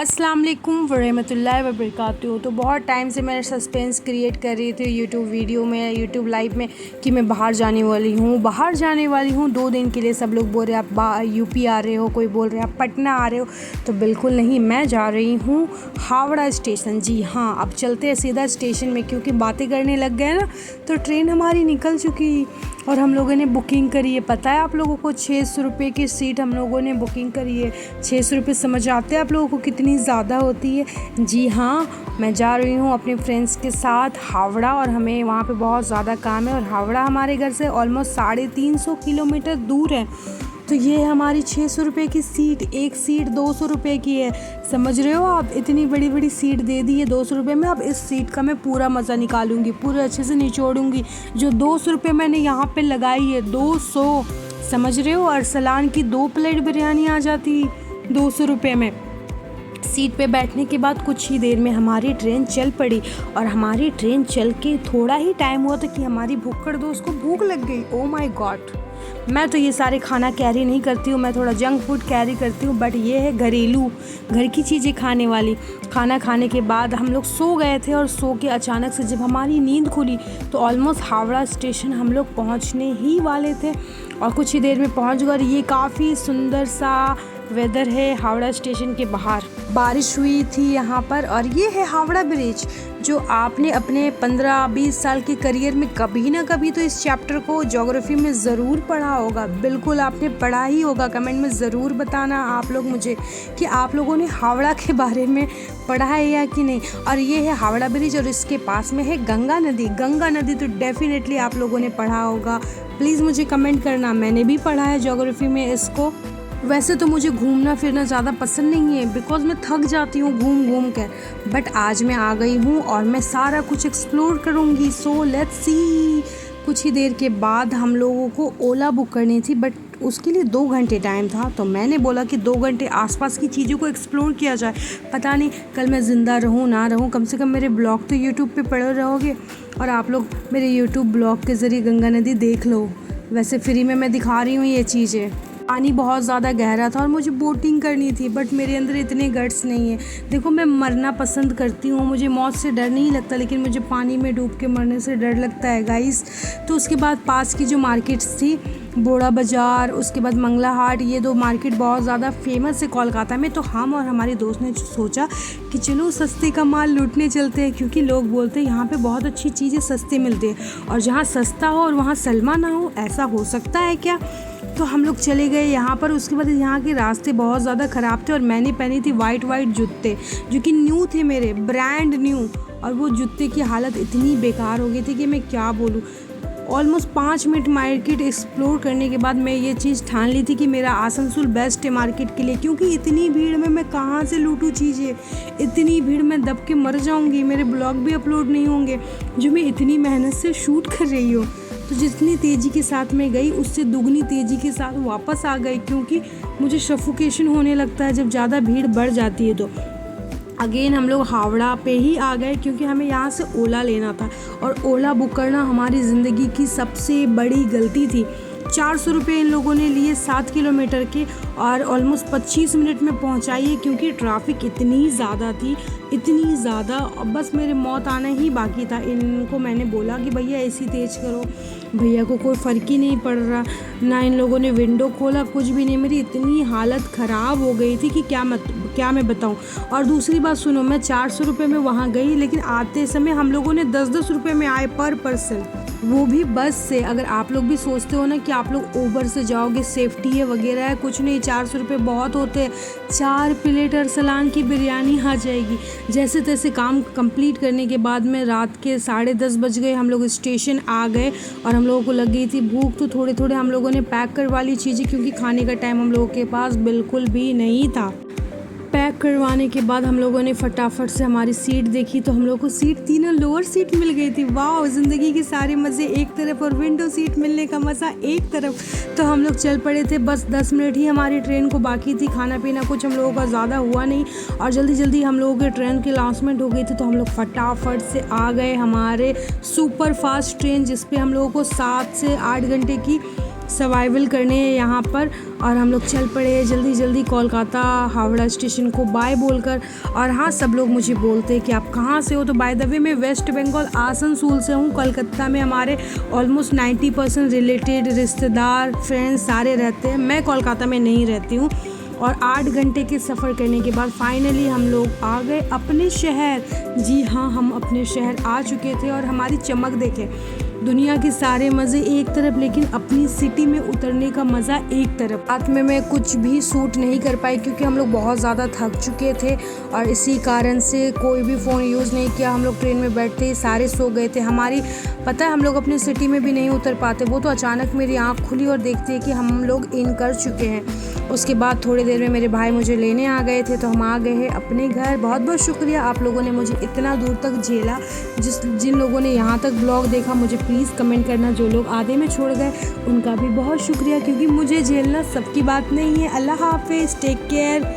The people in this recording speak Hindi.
अस्सलाम वालेकुम वरहमतुल्लाहि वबरकातुहू। तो बहुत टाइम से मैं सस्पेंस क्रिएट कर रही थी यूट्यूब वीडियो में, यूट्यूब लाइव में कि मैं बाहर जाने वाली हूँ 2 दिन के लिए। सब लोग बोल रहे हैं आप यूपी आ रहे हो, कोई बोल रहे हैं आप पटना आ रहे हो। तो बिल्कुल नहीं, मैं जा रही हूँ हावड़ा स्टेशन। जी हाँ, अब चलते हैं सीधा स्टेशन में, क्योंकि बातें करने लग गए ना तो ट्रेन हमारी निकल चुकी और हम लोगों ने बुकिंग करी है। पता है आप लोगों को 600 रुपये की सीट हम लोगों ने बुकिंग करी है। 600 रुपये समझ आते हैं आप लोगों को कितनी ज़्यादा होती है। जी हाँ, मैं जा रही हूँ अपने फ्रेंड्स के साथ हावड़ा, और हमें वहाँ पे बहुत ज़्यादा काम है। और हावड़ा हमारे घर से ऑलमोस्ट 350 किलोमीटर दूर है। तो ये हमारी 600 रुपये की सीट, एक सीट 200 रुपये की है। समझ रहे हो आप, इतनी बड़ी बड़ी सीट दे दी है 200 रुपये में। अब इस सीट का मैं पूरा मज़ा निकालूंगी, पूरे अच्छे से निचोड़ूंगी। जो 200 रुपये मैंने यहाँ पे लगाई है, 200, समझ रहे हो। अरसलान की 2 प्लेट बिरयानी आ जाती 200 रुपये में। सीट पे बैठने के बाद कुछ ही देर में हमारी ट्रेन चल पड़ी, और हमारी ट्रेन चल के थोड़ा ही टाइम हुआ था कि हमारी भुक्कड़ दोस्त को भूख लग गई। ओ माय गॉड, मैं तो ये सारे खाना कैरी नहीं करती हूँ, मैं थोड़ा जंक फूड कैरी करती हूँ, बट ये है घरेलू, घर की चीज़ें खाने वाली। खाना खाने के बाद हम लोग सो गए थे, और सो के अचानक से जब हमारी नींद खुली तो ऑलमोस्ट हावड़ा स्टेशन हम लोग पहुँचने ही वाले थे, और कुछ ही देर में पहुँच गए। और ये काफ़ी सुंदर सा वेदर है हावड़ा स्टेशन के बाहर, बारिश हुई थी यहाँ पर। और ये है हावड़ा ब्रिज, जो आपने अपने 15-20 साल के करियर में कभी ना कभी तो इस चैप्टर को ज्योग्राफी में ज़रूर पढ़ा होगा। बिल्कुल आपने पढ़ा ही होगा। कमेंट में ज़रूर बताना आप लोग मुझे कि आप लोगों ने हावड़ा के बारे में पढ़ा है या कि नहीं। और ये है हावड़ा ब्रिज, और इसके पास में है गंगा नदी। गंगा नदी तो डेफिनेटली आप लोगों ने पढ़ा होगा। प्लीज़ मुझे कमेंट करना, मैंने भी पढ़ा है ज्योग्राफी में इसको। वैसे तो मुझे घूमना फिरना ज़्यादा पसंद नहीं है, बिकॉज़ मैं थक जाती हूँ घूम घूम कर, बट आज मैं आ गई हूँ और मैं सारा कुछ एक्सप्लोर करूँगी। So let's see. कुछ ही देर के बाद हम लोगों को ओला बुक करनी थी, बट उसके लिए 2 घंटे टाइम था। तो मैंने बोला कि 2 घंटे आसपास की चीज़ों को एक्सप्लोर किया जाए। पता नहीं कल मैं ज़िंदा रहूँ ना रहूँ, कम से कम मेरे ब्लॉग तो यूट्यूब पे पड़े रहोगे, और आप लोग मेरे यूट्यूब ब्लॉग के ज़रिए गंगा नदी देख लो। वैसे फ्री में मैं दिखा रही हूँ ये चीज़ें। पानी बहुत ज़्यादा गहरा था और मुझे बोटिंग करनी थी, बट मेरे अंदर इतने गट्स नहीं है। देखो, मैं मरना पसंद करती हूँ, मुझे मौत से डर नहीं लगता, लेकिन मुझे पानी में डूब के मरने से डर लगता है गाइस। तो उसके बाद पास की जो मार्केट्स थी, बोड़ा बाज़ार, उसके बाद मंगला हाट, ये 2 मार्केट बहुत ज़्यादा फेमस है कोलकाता में। तो हम और हमारे दोस्त ने सोचा कि चलो सस्ते का माल लूटने चलते हैं, क्योंकि लोग बोलते हैं यहाँ पे बहुत अच्छी चीज़ें सस्ते मिलते हैं। और जहाँ सस्ता हो और वहाँ सलमा ना हो, ऐसा हो सकता है क्या? तो हम लोग चले गए यहाँ पर। उसके बाद यहाँ के रास्ते बहुत ज़्यादा ख़राब थे, और मैंने पहनी थी वाइट जूते, जो कि न्यू थे, मेरे ब्रांड न्यू। और वो जूते की हालत इतनी बेकार हो गई थी कि मैं क्या बोलूँ। ऑलमोस्ट 5 मिनट मार्केट एक्सप्लोर करने के बाद मैं ये चीज़ ठान ली थी कि मेरा आसनसोल बेस्ट है मार्केट के लिए, क्योंकि इतनी भीड़ में मैं कहाँ से लूटूँ चीज़ें। इतनी भीड़ में दब के मर जाऊँगी, मेरे ब्लॉग भी अपलोड नहीं होंगे जो मैं इतनी मेहनत से शूट कर रही हूँ। तो जितनी तेज़ी के साथ मैं गई, उससे दुगनी तेज़ी के साथ वापस आ गई, क्योंकि मुझे सफोकेशन होने लगता है जब ज़्यादा भीड़ बढ़ जाती है। तो अगेन हम लोग हावड़ा पे ही आ गए, क्योंकि हमें यहाँ से ओला लेना था, और ओला बुक करना हमारी ज़िंदगी की सबसे बड़ी गलती थी। 400 रुपये इन लोगों ने लिए 7 किलोमीटर के, और ऑलमोस्ट 25 मिनट में पहुँचाइए, क्योंकि ट्रैफिक इतनी ज़्यादा थी, इतनी ज़्यादा। बस मेरे मौत आना ही बाकी था। इनको मैंने बोला कि भैया एसी तेज़ करो, भैया को कोई फ़र्क ही नहीं पड़ रहा, ना इन लोगों ने विंडो खोला, कुछ भी नहीं। मेरी इतनी हालत ख़राब हो गई थी कि क्या मैं बताऊं। और दूसरी बात सुनो, मैं 400 रुपये में वहाँ गई, लेकिन आते समय हम लोगों ने 10-10 रुपये में आए पर पर्सन, वो भी बस से। अगर आप लोग भी सोचते हो ना कि आप लोग ओबर से जाओगे, सेफ्टी है वगैरह है, कुछ नहीं, 400 रुपये बहुत होते हैं। 4 प्लेट अरसलान की बिरयानी आ जाएगी। जैसे तैसे काम कंप्लीट करने के बाद में रात के 10:30 बज गए, हम लोग स्टेशन आ गए, और हम लोगों को लग गई थी भूख। तो थोड़े थोड़े हम लोगों ने पैक करवा ली चीज़ें, क्योंकि खाने का टाइम हम लोगों के पास बिल्कुल भी नहीं था। पैक करवाने के बाद हम लोगों ने फटाफट से हमारी सीट देखी, तो हम लोग को सीट तीनों लोअर सीट मिल गई थी। वाह, ज़िंदगी के सारे मज़े एक तरफ और विंडो सीट मिलने का मज़ा एक तरफ। तो हम लोग चल पड़े थे। बस 10 मिनट ही हमारी ट्रेन को बाकी थी। खाना पीना कुछ हम लोगों का ज़्यादा हुआ नहीं, और जल्दी जल्दी हम लोगों के ट्रेन की अनाउंसमेंट हो गई थी। तो हम लोग फटाफट से आ गए हमारे सुपर फास्ट ट्रेन, जिस पे हम लोगों को 7 से 8 घंटे की सर्वाइवल करने यहाँ पर। और हम लोग चल पड़े जल्दी जल्दी कोलकाता हावड़ा स्टेशन को बाय बोलकर। और हाँ, सब लोग मुझे बोलते हैं कि आप कहाँ से हो, तो बाय द वे मैं वेस्ट बंगाल आसनसोल से हूँ। कलकत्ता में हमारे ऑलमोस्ट 90% रिलेटेड, रिश्तेदार, फ्रेंड्स सारे रहते हैं। मैं कोलकाता में नहीं रहती हूँ। और 8 घंटे के सफ़र करने के बाद फाइनली हम लोग आ गए अपने शहर। जी हाँ, हम अपने शहर आ चुके थे। और हमारी चमक देखें, दुनिया के सारे मज़े एक तरफ, लेकिन अपनी सिटी में उतरने का मज़ा एक तरफ। रात में मैं कुछ भी शूट नहीं कर पाई क्योंकि हम लोग बहुत ज़्यादा थक चुके थे और इसी कारण से कोई भी फ़ोन यूज़ नहीं किया। हम लोग ट्रेन में बैठते ही सारे सो गए थे। हमारी पता है, हम लोग अपनी सिटी में भी नहीं उतर पाते। वो तो अचानक मेरी आँख खुली और देखते हैं कि हम लोग इन कर चुके हैं। उसके बाद थोड़ी देर में मेरे भाई मुझे लेने आ गए थे, तो हम आ गए हैं अपने घर। बहुत बहुत शुक्रिया आप लोगों ने मुझे इतना दूर तक झेला। जिन लोगों ने यहाँ तक ब्लॉग देखा, मुझे प्लीज़ कमेंट करना। जो लोग आधे में छोड़ गए उनका भी बहुत शुक्रिया, क्योंकि मुझे झेलना सबकी बात नहीं है। अल्लाह हाफिज़, टेक केयर।